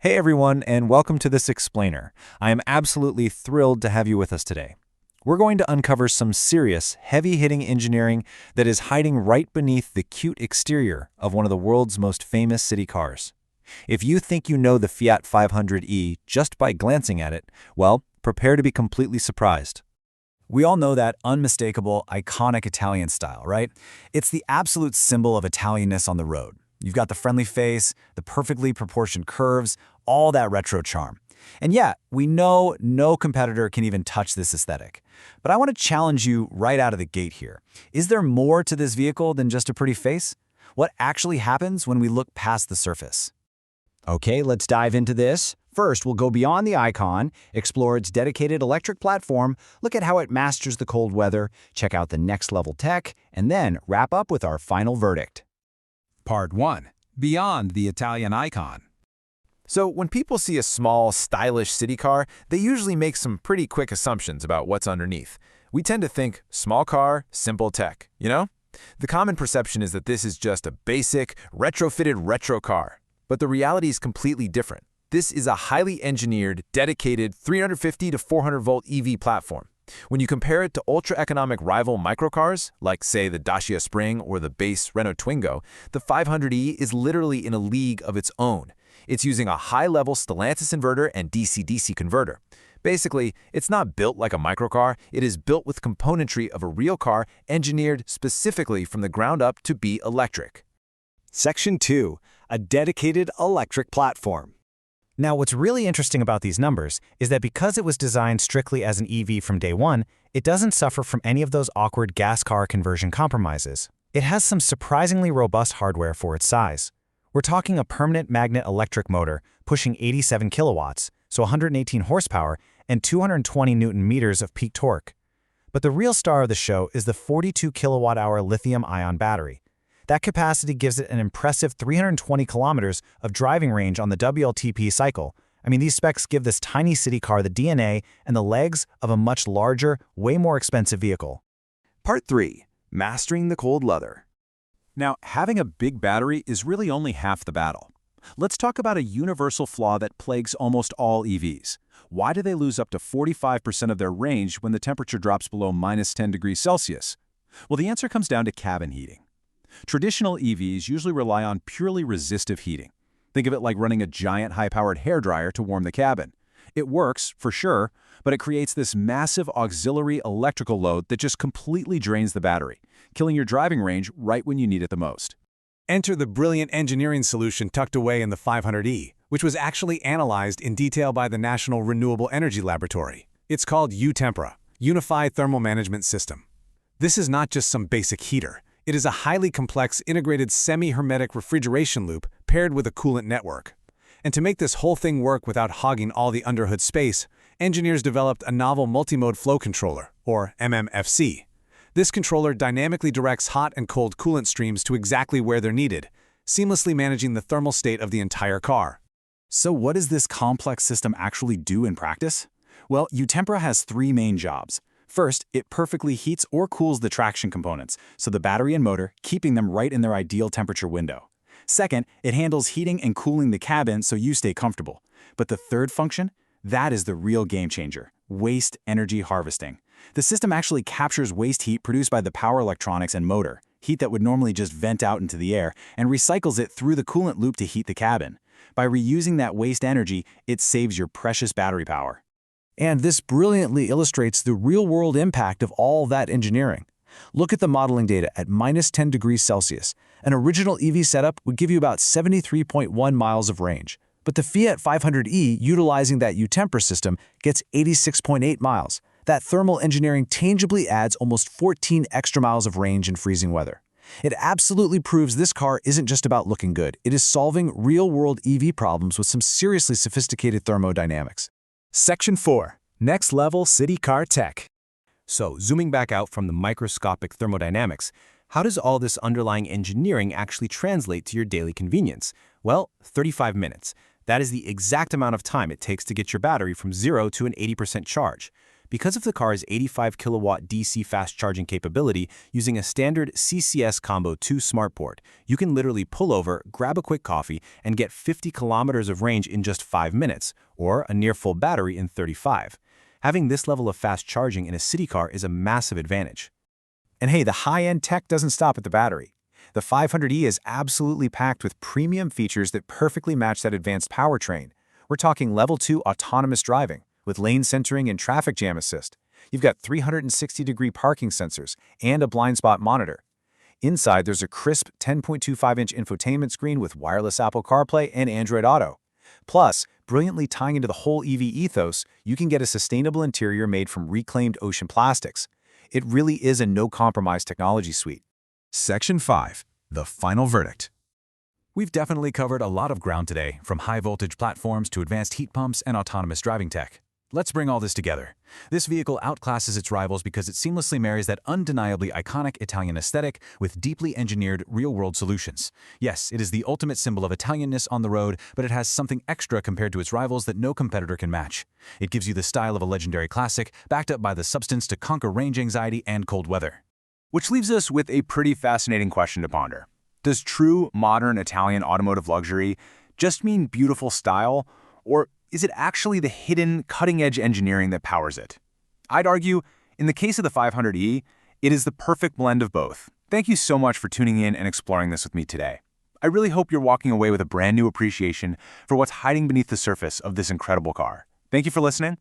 Hey everyone, and welcome to this explainer. I am absolutely thrilled to have you with us today. We're going to uncover some serious, heavy-hitting engineering that is hiding right beneath the cute exterior of one of the world's most famous city cars. If you think you know the Fiat 500e just by glancing at it, well, prepare to be completely surprised. We all know that unmistakable, iconic Italian style, right? It's the absolute symbol of Italianness on the road. You've got the friendly face, the perfectly proportioned curves, all that retro charm. And yeah, we know no competitor can even touch this aesthetic. But I want to challenge you right out of the gate here. Is there more to this vehicle than just a pretty face? What actually happens when we look past the surface? Okay, let's dive into this. First, we'll go beyond the icon, explore its dedicated electric platform, look at how it masters the cold weather, check out the next level tech, and then wrap up with our final verdict. Part 1. Beyond the Italian icon. So when people see a small, stylish city car, they usually make some pretty quick assumptions about what's underneath. We tend to think, small car, simple tech, you know? The common perception is that this is just a basic, retrofitted retro car. But the reality is completely different. This is a highly engineered, dedicated 350 to 400-volt EV platform. When you compare it to ultra-economic rival microcars, like, say, the Dacia Spring or the base Renault Twingo, the 500e is literally in a league of its own. It's using a high-level Stellantis inverter and DC-DC converter. Basically, it's not built like a microcar, it is built with componentry of a real car engineered specifically from the ground up to be electric. Section 2. A dedicated electric platform. Now, what's really interesting about these numbers is that because it was designed strictly as an EV from day one, it doesn't suffer from any of those awkward gas car conversion compromises. It has some surprisingly robust hardware for its size. We're talking a permanent magnet electric motor pushing 87 kilowatts, so 118 horsepower, and 220 newton meters of peak torque. But the real star of the show is the 42 kilowatt-hour lithium-ion battery. That capacity gives it an impressive 320 kilometers of driving range on the WLTP cycle. I mean, these specs give this tiny city car the DNA and the legs of a much larger, way more expensive vehicle. Part 3. Mastering the cold leather. Now, having a big battery is really only half the battle. Let's talk about a universal flaw that plagues almost all EVs. Why do they lose up to 45% of their range when the temperature drops below -10 degrees Celsius? Well, the answer comes down to cabin heating. Traditional EVs usually rely on purely resistive heating. Think of it like running a giant high-powered hairdryer to warm the cabin. It works, for sure, but it creates this massive auxiliary electrical load that just completely drains the battery, killing your driving range right when you need it the most. Enter the brilliant engineering solution tucked away in the 500e, which was actually analyzed in detail by the National Renewable Energy Laboratory. It's called UTempera, Unified Thermal Management System. This is not just some basic heater. It is a highly complex integrated semi-hermetic refrigeration loop paired with a coolant network. And to make this whole thing work without hogging all the underhood space, engineers developed a novel multimode flow controller, or MMFC. This controller dynamically directs hot and cold coolant streams to exactly where they're needed, seamlessly managing the thermal state of the entire car. So what does this complex system actually do in practice? Well, UTempera has three main jobs. First, it perfectly heats or cools the traction components, so the battery and motor, keeping them right in their ideal temperature window. Second, it handles heating and cooling the cabin so you stay comfortable. But the third function? That is the real game changer: waste energy harvesting. The system actually captures waste heat produced by the power electronics and motor, heat that would normally just vent out into the air, and recycles it through the coolant loop to heat the cabin. By reusing that waste energy, it saves your precious battery power. And this brilliantly illustrates the real-world impact of all that engineering. Look at the modeling data at -10 degrees Celsius. An original EV setup would give you about 73.1 miles of range. But the Fiat 500e, utilizing that UTempera system, gets 86.8 miles. That thermal engineering tangibly adds almost 14 extra miles of range in freezing weather. It absolutely proves this car isn't just about looking good. It is solving real-world EV problems with some seriously sophisticated thermodynamics. Section 4. Next-level city car tech. So, zooming back out from the microscopic thermodynamics, how does all this underlying engineering actually translate to your daily convenience? Well, 35 minutes. That is the exact amount of time it takes to get your battery from 0 to an 80% charge. Because of the car's 85 kilowatt DC fast charging capability using a standard CCS Combo 2 smart port, you can literally pull over, grab a quick coffee, and get 50 kilometers of range in just 5 minutes, or a near full battery in 35. Having this level of fast charging in a city car is a massive advantage. And hey, the high-end tech doesn't stop at the battery. The 500e is absolutely packed with premium features that perfectly match that advanced powertrain. We're talking Level 2 autonomous driving, with lane centering and traffic jam assist. You've got 360-degree parking sensors and a blind spot monitor. Inside, there's a crisp 10.25-inch infotainment screen with wireless Apple CarPlay and Android Auto. Plus, brilliantly tying into the whole EV ethos, you can get a sustainable interior made from reclaimed ocean plastics. It really is a no-compromise technology suite. Section 5. The final verdict. We've definitely covered a lot of ground today, from high-voltage platforms to advanced heat pumps and autonomous driving tech. Let's bring all this together. This vehicle outclasses its rivals because it seamlessly marries that undeniably iconic Italian aesthetic with deeply engineered real-world solutions. Yes, it is the ultimate symbol of Italianness on the road, but it has something extra compared to its rivals that no competitor can match. It gives you the style of a legendary classic, backed up by the substance to conquer range anxiety and cold weather. Which leaves us with a pretty fascinating question to ponder. Does true modern Italian automotive luxury just mean beautiful style, or is it actually the hidden, cutting-edge engineering that powers it? I'd argue, in the case of the 500e, it is the perfect blend of both. Thank you so much for tuning in and exploring this with me today. I really hope you're walking away with a brand new appreciation for what's hiding beneath the surface of this incredible car. Thank you for listening,